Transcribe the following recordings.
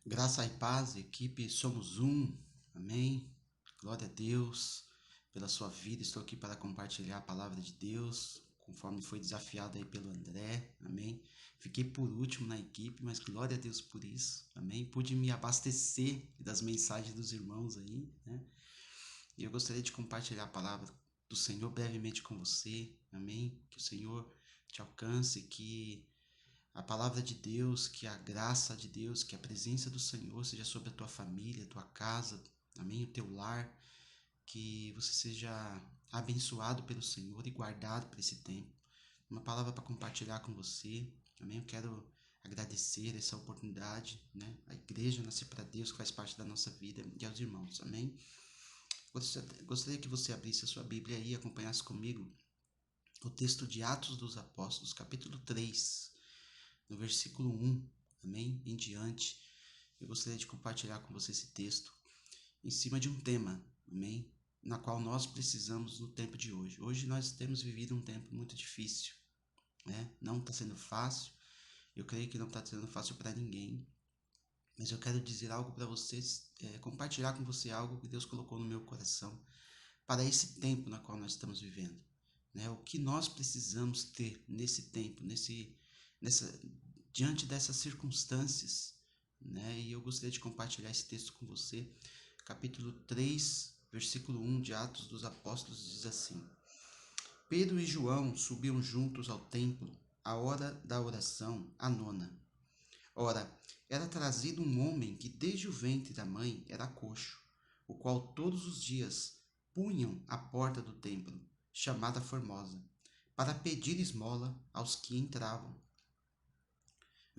Graça e paz, equipe, somos um, amém? Glória a Deus pela sua vida. Estou aqui para compartilhar a palavra de Deus, conforme foi desafiado aí pelo André, amém? Fiquei por último na equipe, mas glória a Deus por isso, amém? Pude me abastecer das mensagens dos irmãos aí, né? E eu gostaria de compartilhar a palavra do Senhor brevemente com você, amém? Que o Senhor te alcance, que a palavra de Deus, que a graça de Deus, que a presença do Senhor seja sobre a tua família, a tua casa, amém? O teu lar, que você seja abençoado pelo Senhor e guardado para esse tempo. Uma palavra para compartilhar com você, amém? Eu quero agradecer essa oportunidade, né? A igreja Nascer para Deus, que faz parte da nossa vida, e aos irmãos, amém? Gostaria que você abrisse a sua Bíblia aí e acompanhasse comigo o texto de Atos dos Apóstolos, capítulo 3, no versículo 1, amém? Em diante, eu gostaria de compartilhar com você esse texto em cima de um tema, amém? Na qual nós precisamos no tempo de hoje. Hoje nós temos vivido um tempo muito difícil, né? Não está sendo fácil, eu creio que não está sendo fácil para ninguém, mas eu quero dizer algo para vocês, compartilhar com você algo que Deus colocou no meu coração para esse tempo na qual nós estamos vivendo, né? O que nós precisamos ter nesse tempo, nessa, diante dessas circunstâncias, né? E eu gostaria de compartilhar esse texto com você. Capítulo 3, versículo 1 de Atos dos Apóstolos diz assim: Pedro e João subiam juntos ao templo à hora da oração, a nona. Ora, era trazido um homem que desde o ventre da mãe era coxo, o qual todos os dias punham à porta do templo, chamada Formosa, para pedir esmola aos que entravam.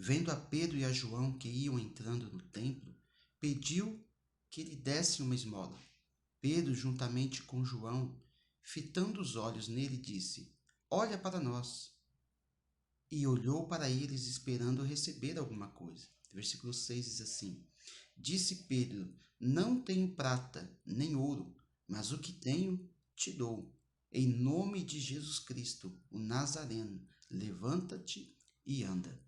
Vendo a Pedro e a João que iam entrando no templo, pediu que lhe dessem uma esmola. Pedro, juntamente com João, fitando os olhos nele, disse: Olha para nós. E olhou para eles, esperando receber alguma coisa. Versículo 6 diz assim: Disse Pedro: Não tenho prata nem ouro, mas o que tenho te dou. Em nome de Jesus Cristo, o Nazareno, levanta-te e anda.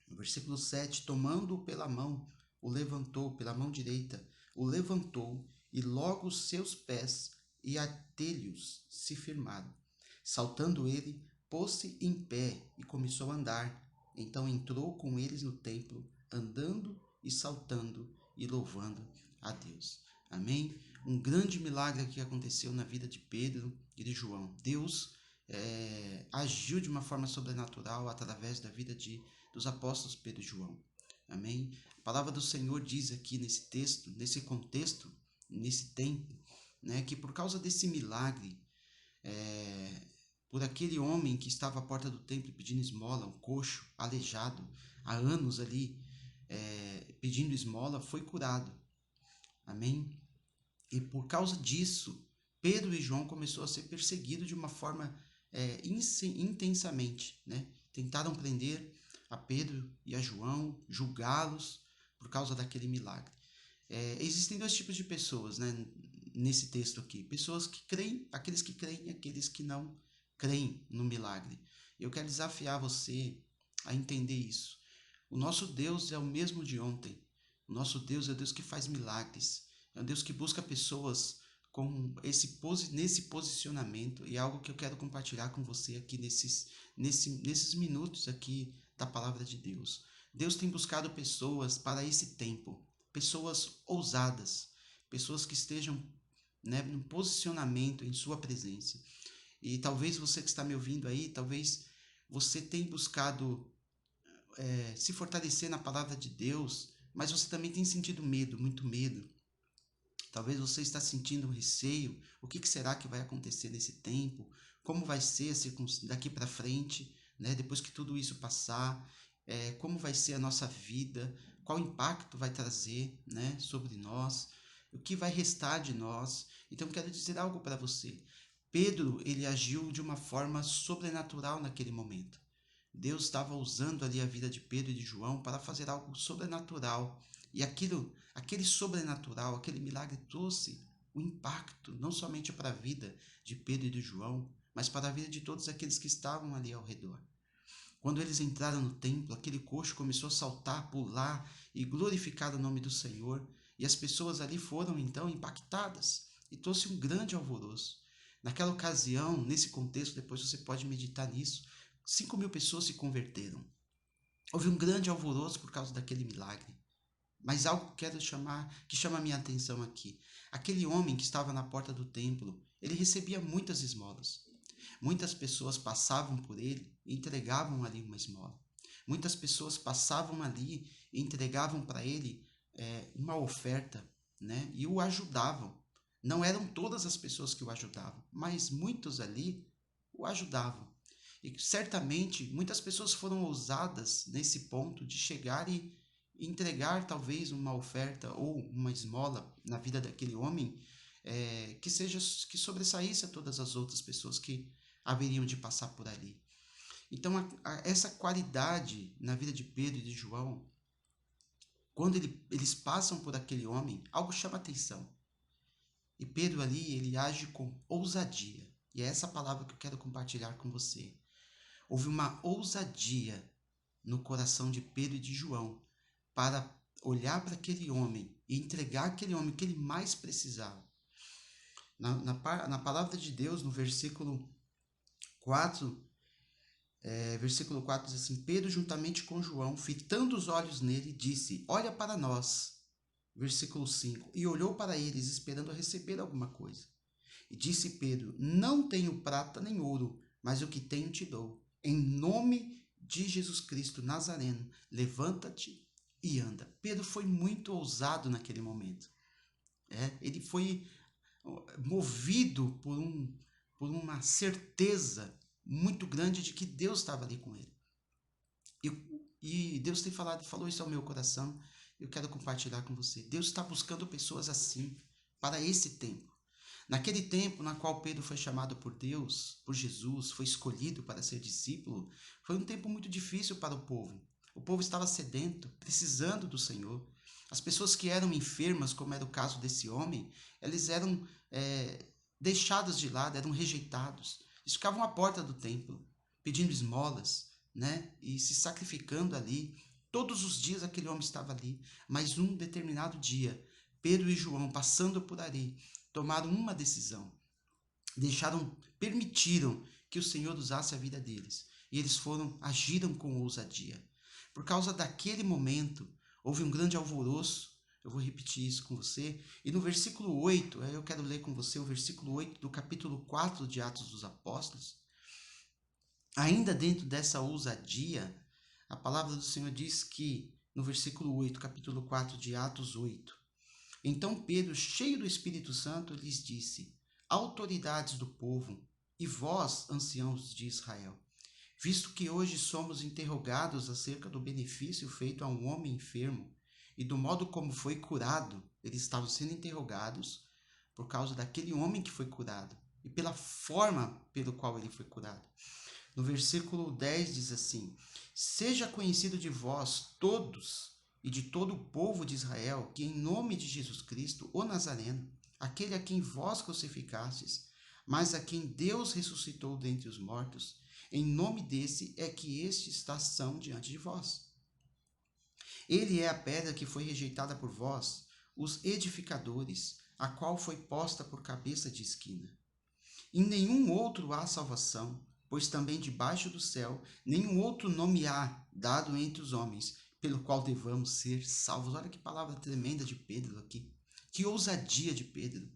No versículo 7, tomando-o pela mão, o levantou, pela mão direita, o levantou, e logo os seus pés e atelhos se firmaram. Saltando ele, pôs-se em pé e começou a andar. Então entrou com eles no templo, andando e saltando e louvando a Deus. Amém? Um grande milagre que aconteceu na vida de Pedro e de João. Deus agiu de uma forma sobrenatural através da vida dos apóstolos Pedro e João. Amém? A palavra do Senhor diz aqui nesse texto, nesse contexto, nesse tempo, né, que por causa desse milagre, por aquele homem que estava à porta do templo pedindo esmola, um coxo, aleijado, há anos ali, pedindo esmola, foi curado. Amém? E por causa disso, Pedro e João começou a ser perseguidos de uma forma intensamente, né? Tentaram prender a Pedro e a João, julgá-los por causa daquele milagre. Existem dois tipos de pessoas, né, nesse texto aqui. Pessoas que creem, aqueles que creem e aqueles que não creem no milagre. Eu quero desafiar você a entender isso. O nosso Deus é o mesmo de ontem. O nosso Deus é o Deus que faz milagres. É um Deus que busca pessoas com nesse posicionamento. E é algo que eu quero compartilhar com você aqui nesses minutos aqui da palavra de Deus. Deus tem buscado pessoas para esse tempo. Pessoas ousadas. Pessoas que estejam, né, no posicionamento em sua presença. E talvez você que está me ouvindo aí, talvez você tenha buscado se fortalecer na palavra de Deus, mas você também tem sentido medo, muito medo. Talvez você está sentindo um receio. O que será que vai acontecer nesse tempo? Como vai ser daqui para frente, né? Depois que tudo isso passar? Como vai ser a nossa vida? Qual impacto vai trazer, né, sobre nós? O que vai restar de nós? Então, quero dizer algo para você. Pedro, ele agiu de uma forma sobrenatural naquele momento. Deus estava usando ali a vida de Pedro e de João para fazer algo sobrenatural. E aquele sobrenatural, aquele milagre trouxe o impacto não somente para a vida de Pedro e de João, mas para a vida de todos aqueles que estavam ali ao redor. Quando eles entraram no templo, aquele coxo começou a saltar, pular e glorificar o nome do Senhor. E as pessoas ali foram então impactadas e trouxe um grande alvoroço. Naquela ocasião, nesse contexto, depois você pode meditar nisso, 5.000 pessoas se converteram. Houve um grande alvoroço por causa daquele milagre. Mas algo que quero chamar, que chama a minha atenção aqui. Aquele homem que estava na porta do templo, ele recebia muitas esmolas. Muitas pessoas passavam por ele e entregavam ali uma esmola. Muitas pessoas passavam ali e entregavam para ele uma oferta, né? E o ajudavam. Não eram todas as pessoas que o ajudavam, mas muitos ali o ajudavam. E certamente muitas pessoas foram ousadas nesse ponto de chegar e entregar talvez uma oferta ou uma esmola na vida daquele homem que sobressaísse a todas as outras pessoas que haveriam de passar por ali. Então, essa qualidade na vida de Pedro e de João, quando eles passam por aquele homem, algo chama atenção. E Pedro ali, ele age com ousadia. E é essa palavra que eu quero compartilhar com você. Houve uma ousadia no coração de Pedro e de João para olhar para aquele homem e entregar aquele homem que ele mais precisava. Na palavra de Deus, no versículo 4, versículo 4 diz assim: Pedro, juntamente com João, fitando os olhos nele, disse: Olha para nós. Versículo 5: E olhou para eles, esperando receber alguma coisa. E disse Pedro: Não tenho prata nem ouro, mas o que tenho te dou. Em nome de Jesus Cristo Nazareno, levanta-te e anda. Pedro foi muito ousado naquele momento. Ele foi movido por uma certeza muito grande de que Deus estava ali com ele. E Deus tem falou isso ao meu coração. Eu quero compartilhar com você. Deus está buscando pessoas assim para esse tempo. Naquele tempo na qual Pedro foi chamado por Deus, por Jesus, foi escolhido para ser discípulo, foi um tempo muito difícil para o povo. O povo estava sedento, precisando do Senhor. As pessoas que eram enfermas, como era o caso desse homem, eles eram deixadas de lado, eram rejeitados. Eles ficavam à porta do templo, pedindo esmolas, né? E se sacrificando ali. Todos os dias aquele homem estava ali, mas um determinado dia, Pedro e João, passando por ali, tomaram uma decisão. Permitiram que o Senhor usasse a vida deles. E eles agiram com ousadia. Por causa daquele momento, houve um grande alvoroço. Eu vou repetir isso com você. E no versículo 8, eu quero ler com você o versículo 8 do capítulo 4 de Atos dos Apóstolos. Ainda dentro dessa ousadia, a palavra do Senhor diz que, no versículo 8, capítulo 4 de Atos 8, então Pedro, cheio do Espírito Santo, lhes disse: Autoridades do povo, e vós, anciãos de Israel, visto que hoje somos interrogados acerca do benefício feito a um homem enfermo e do modo como foi curado, eles estavam sendo interrogados por causa daquele homem que foi curado e pela forma pelo qual ele foi curado. No versículo 10 diz assim: Seja conhecido de vós todos e de todo o povo de Israel, que em nome de Jesus Cristo, o Nazareno, aquele a quem vós crucificastes, mas a quem Deus ressuscitou dentre os mortos, em nome desse é que este está são diante de vós. Ele é a pedra que foi rejeitada por vós, os edificadores, a qual foi posta por cabeça de esquina. Em nenhum outro há salvação, pois também debaixo do céu nenhum outro nome há dado entre os homens, pelo qual devamos ser salvos. Olha que palavra tremenda de Pedro aqui. Que ousadia de Pedro,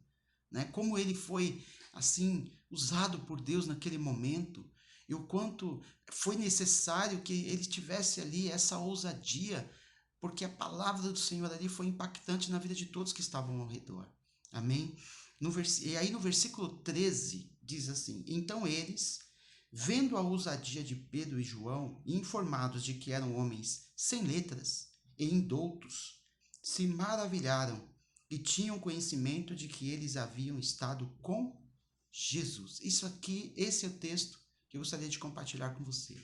né? Como ele foi, assim, usado por Deus naquele momento e o quanto foi necessário que ele tivesse ali essa ousadia, porque a palavra do Senhor ali foi impactante na vida de todos que estavam ao redor. Amém? E aí no versículo 13 diz assim: Então eles, vendo a ousadia de Pedro e João, e informados de que eram homens sem letras e indoutos, se maravilharam e tinham conhecimento de que eles haviam estado com Jesus. Isso aqui, esse é o texto que eu gostaria de compartilhar com você,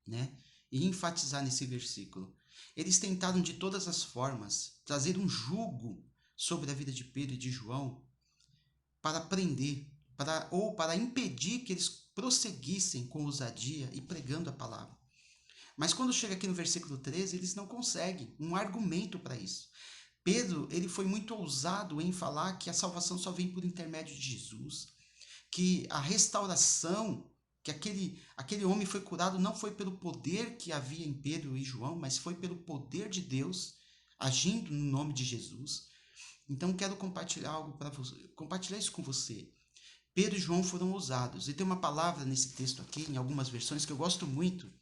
né? E enfatizar nesse versículo. Eles tentaram de todas as formas trazer um jugo sobre a vida de Pedro e de João para prender, para impedir que eles prosseguissem com ousadia e pregando a palavra. Mas quando chega aqui no versículo 13, eles não conseguem um argumento para isso. Pedro, ele foi muito ousado em falar que a salvação só vem por intermédio de Jesus, que a restauração, que aquele homem foi curado não foi pelo poder que havia em Pedro e João, mas foi pelo poder de Deus agindo no nome de Jesus. Então quero compartilhar algo para você, compartilhar isso com você. Pedro e João foram ousados. E tem uma palavra nesse texto aqui, em algumas versões, que eu gosto muito,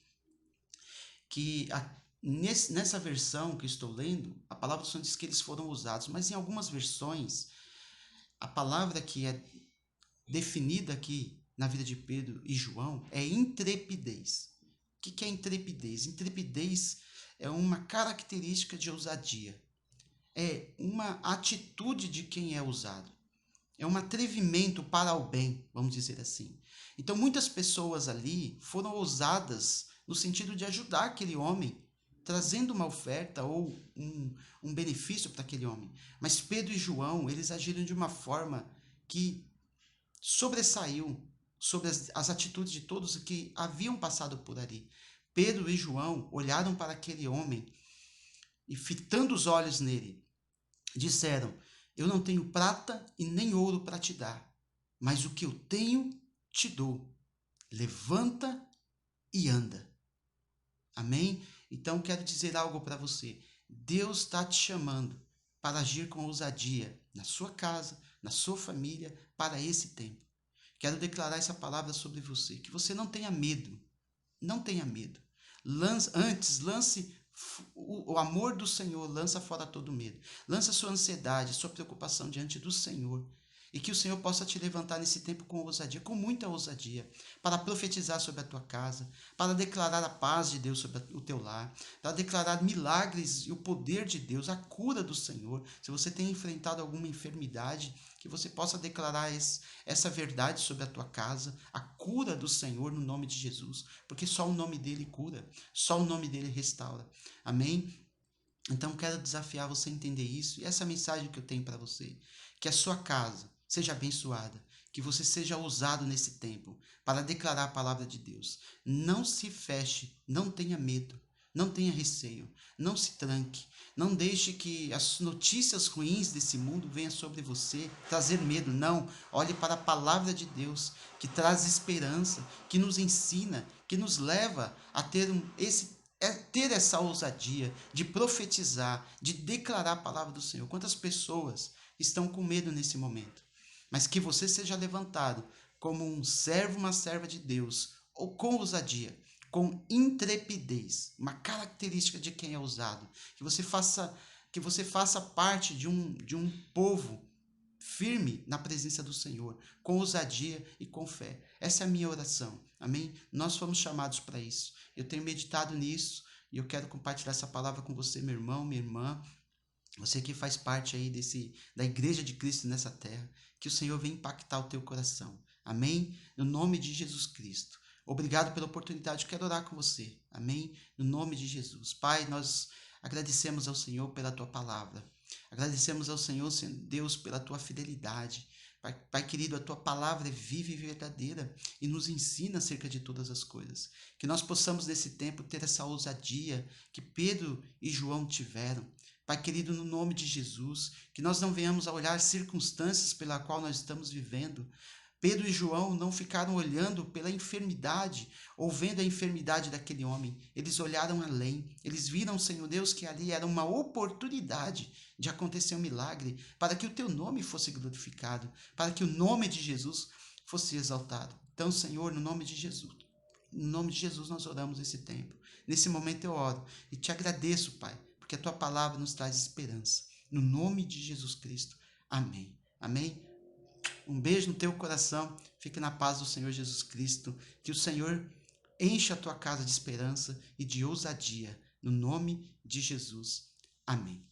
que nessa versão que eu estou lendo, a palavra do Senhor diz que eles foram ousados, mas em algumas versões, a palavra que é definida aqui na vida de Pedro e João é intrepidez. O que é intrepidez? Intrepidez é uma característica de ousadia. É uma atitude de quem é ousado. É um atrevimento para o bem, vamos dizer assim. Então, muitas pessoas ali foram ousadas no sentido de ajudar aquele homem, trazendo uma oferta ou um benefício para aquele homem. Mas Pedro e João, eles agiram de uma forma que sobressaiu sobre as atitudes de todos que haviam passado por ali. Pedro e João olharam para aquele homem e, fitando os olhos nele, disseram: eu não tenho prata e nem ouro para te dar, mas o que eu tenho te dou. Levanta e anda. Amém? Então quero dizer algo para você. Deus está te chamando para agir com ousadia na sua casa, na sua família, para esse tempo. Quero declarar essa palavra sobre você, que você não tenha medo. Não tenha medo. Lance o amor do Senhor, lança fora todo medo. Lança sua ansiedade, sua preocupação diante do Senhor. E que o Senhor possa te levantar nesse tempo com ousadia, com muita ousadia, para profetizar sobre a tua casa, para declarar a paz de Deus sobre o teu lar, para declarar milagres e o poder de Deus, a cura do Senhor. Se você tem enfrentado alguma enfermidade, que você possa declarar essa verdade sobre a tua casa, a cura do Senhor no nome de Jesus, porque só o nome dele cura, só o nome dele restaura. Amém? Então quero desafiar você a entender isso e essa mensagem que eu tenho para você, que a sua casa seja abençoada, que você seja ousado nesse tempo para declarar a palavra de Deus. Não se feche, não tenha medo, não tenha receio, não se tranque, não deixe que as notícias ruins desse mundo venham sobre você trazer medo. Não, olhe para a palavra de Deus, que traz esperança, que nos ensina, que nos leva a ter ter essa ousadia de profetizar, de declarar a palavra do Senhor. Quantas pessoas estão com medo nesse momento? Mas que você seja levantado como um servo, uma serva de Deus, ou com ousadia, com intrepidez, uma característica de quem é ousado. Que você faça parte de um povo firme na presença do Senhor, com ousadia e com fé. Essa é a minha oração. Amém? Nós fomos chamados para isso. Eu tenho meditado nisso e eu quero compartilhar essa palavra com você, meu irmão, minha irmã. Você que faz parte aí da Igreja de Cristo nessa terra, que o Senhor venha impactar o teu coração. Amém? No nome de Jesus Cristo. Obrigado pela oportunidade, eu quero orar com você. Amém? No nome de Jesus. Pai, nós agradecemos ao Senhor pela tua palavra. Agradecemos ao Senhor, Deus, pela tua fidelidade. Pai querido, a tua palavra é viva e verdadeira e nos ensina acerca de todas as coisas. Que nós possamos nesse tempo ter essa ousadia que Pedro e João tiveram. Pai querido, no nome de Jesus, que nós não venhamos a olhar as circunstâncias pela qual nós estamos vivendo. Pedro e João não ficaram olhando pela enfermidade ou vendo a enfermidade daquele homem. Eles olharam além. Eles viram, Senhor Deus, que ali era uma oportunidade de acontecer um milagre para que o teu nome fosse glorificado, para que o nome de Jesus fosse exaltado. Então, Senhor, no nome de Jesus nós oramos esse tempo. Nesse momento eu oro e te agradeço, Pai, porque a tua palavra nos traz esperança. No nome de Jesus Cristo. Amém. Amém. Um beijo no teu coração. Fique na paz do Senhor Jesus Cristo. Que o Senhor encha a tua casa de esperança e de ousadia. No nome de Jesus. Amém.